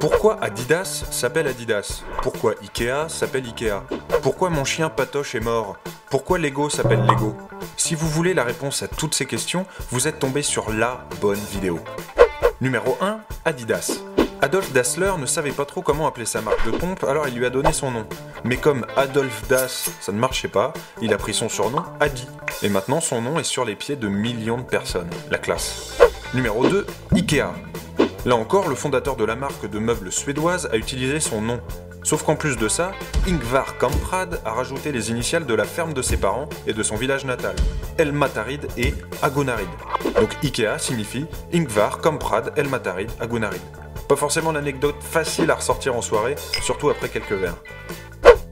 Pourquoi Adidas s'appelle Adidas? Pourquoi Ikea s'appelle Ikea? Pourquoi mon chien Patoche est mort? Pourquoi Lego s'appelle Lego? Si vous voulez la réponse à toutes ces questions, vous êtes tombé sur la bonne vidéo. Numéro 1, Adidas. Adolf Dassler ne savait pas trop comment appeler sa marque de pompe, alors il lui a donné son nom. Mais comme Adolf Das, ça ne marchait pas, il a pris son surnom Adi. Et maintenant son nom est sur les pieds de millions de personnes. La classe. Numéro 2, Ikea. Là encore, le fondateur de la marque de meubles suédoise a utilisé son nom. Sauf qu'en plus de ça, Ingvar Kamprad a rajouté les initiales de la ferme de ses parents et de son village natal, Elmatarid et Agunarid. Donc Ikea signifie Ingvar Kamprad Elmatarid Agunarid. Pas forcément l'anecdote facile à ressortir en soirée, surtout après quelques verres.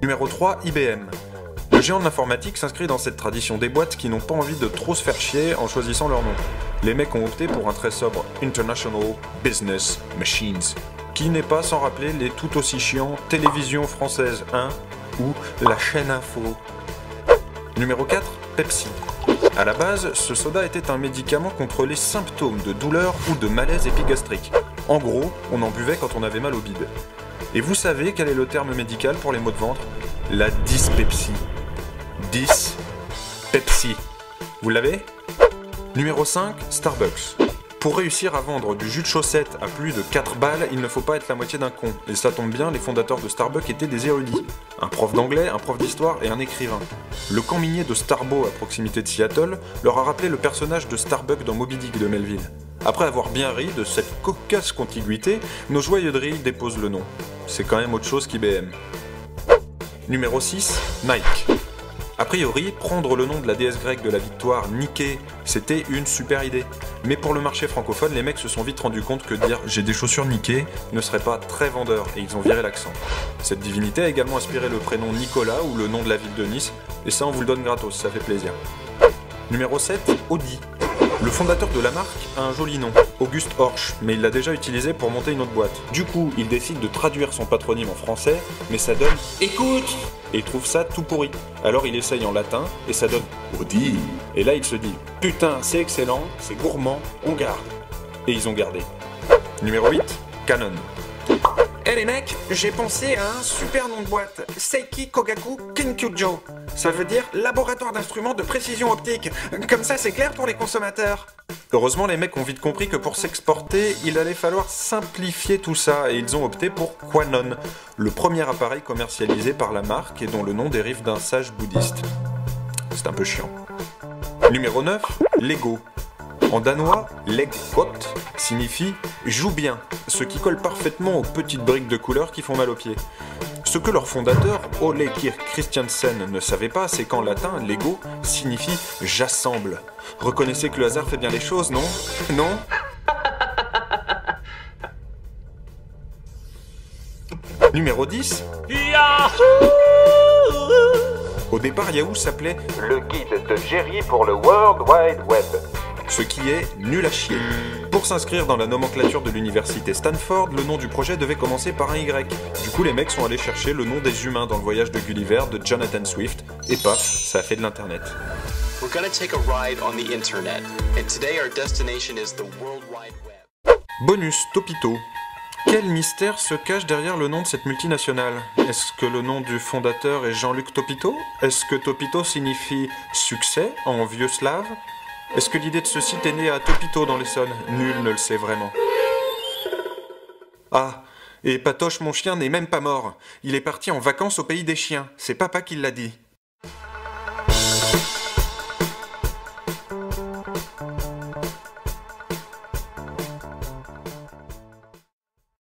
Numéro 3, IBM. Le géant de l'informatique s'inscrit dans cette tradition des boîtes qui n'ont pas envie de trop se faire chier en choisissant leur nom. Les mecs ont opté pour un très sobre International Business Machines, qui n'est pas sans rappeler les tout aussi chiants Télévision Française 1 ou la chaîne Info. Numéro 4, Pepsi. À la base, ce soda était un médicament contre les symptômes de douleur ou de malaise épigastrique. En gros, on en buvait quand on avait mal au bide. Et vous savez quel est le terme médical pour les maux de ventre? La dyspepsie. Dyspepsie. Vous l'avez? Numéro 5, Starbucks. Pour réussir à vendre du jus de chaussette à plus de 4 balles, il ne faut pas être la moitié d'un con. Et ça tombe bien, les fondateurs de Starbucks étaient des érudits. Un prof d'anglais, un prof d'histoire et un écrivain. Le camp minier de Starbo, à proximité de Seattle, leur a rappelé le personnage de Starbuck dans Moby Dick de Melville. Après avoir bien ri de cette cocasse contiguïté, nos joyeux drilles déposent le nom. C'est quand même autre chose qu'IBM. Numéro 6, Nike. A priori, prendre le nom de la déesse grecque de la victoire, Nike, c'était une super idée. Mais pour le marché francophone, les mecs se sont vite rendus compte que dire « j'ai des chaussures Nike » ne serait pas très vendeur, et ils ont viré l'accent. Cette divinité a également inspiré le prénom Nicolas ou le nom de la ville de Nice, et ça on vous le donne gratos, ça fait plaisir. Numéro 7, Audi. Le fondateur de la marque a un joli nom, Auguste Horch, mais il l'a déjà utilisé pour monter une autre boîte. Du coup, il décide de traduire son patronyme en français, mais ça donne « écoute !» et il trouve ça tout pourri. Alors il essaye en latin, et ça donne « Audi !» Et là il se dit « putain, c'est excellent, c'est gourmand, on garde !» Et ils ont gardé. Numéro 8, Canon. Eh les mecs, j'ai pensé à un super nom de boîte, Seiki Kogaku Kinkyujo. Ça veut dire laboratoire d'instruments de précision optique. Comme ça c'est clair pour les consommateurs. Heureusement, les mecs ont vite compris que pour s'exporter, il allait falloir simplifier tout ça et ils ont opté pour Quanon, le premier appareil commercialisé par la marque et dont le nom dérive d'un sage bouddhiste. C'est un peu chiant. Numéro 9, Lego. En danois, leggot signifie « joue bien », ce qui colle parfaitement aux petites briques de couleur qui font mal aux pieds. Ce que leur fondateur, Ole Kirk Christiansen, ne savait pas, c'est qu'en latin, Lego signifie « j'assemble ». Reconnaissez que le hasard fait bien les choses, non? Non? Numéro 10, Yahoo! Au départ, Yahoo s'appelait « le guide de Jerry pour le World Wide Web », ce qui est nul à chier. Pour s'inscrire dans la nomenclature de l'université Stanford, le nom du projet devait commencer par un Y. Du coup, les mecs sont allés chercher le nom des humains dans le voyage de Gulliver de Jonathan Swift, et paf, ça a fait de l'internet. We're gonna take a ride on the internet, and today our destination is the World Wide Web. Bonus, Topito. Quel mystère se cache derrière le nom de cette multinationale? Est-ce que le nom du fondateur est Jean-Luc Topito? Est-ce que Topito signifie succès en vieux slave? Est-ce que l'idée de ce site est née à Topito dans l'Essonne? Nul ne le sait vraiment. Ah, et Patoche mon chien n'est même pas mort. Il est parti en vacances au pays des chiens. C'est papa qui l'a dit.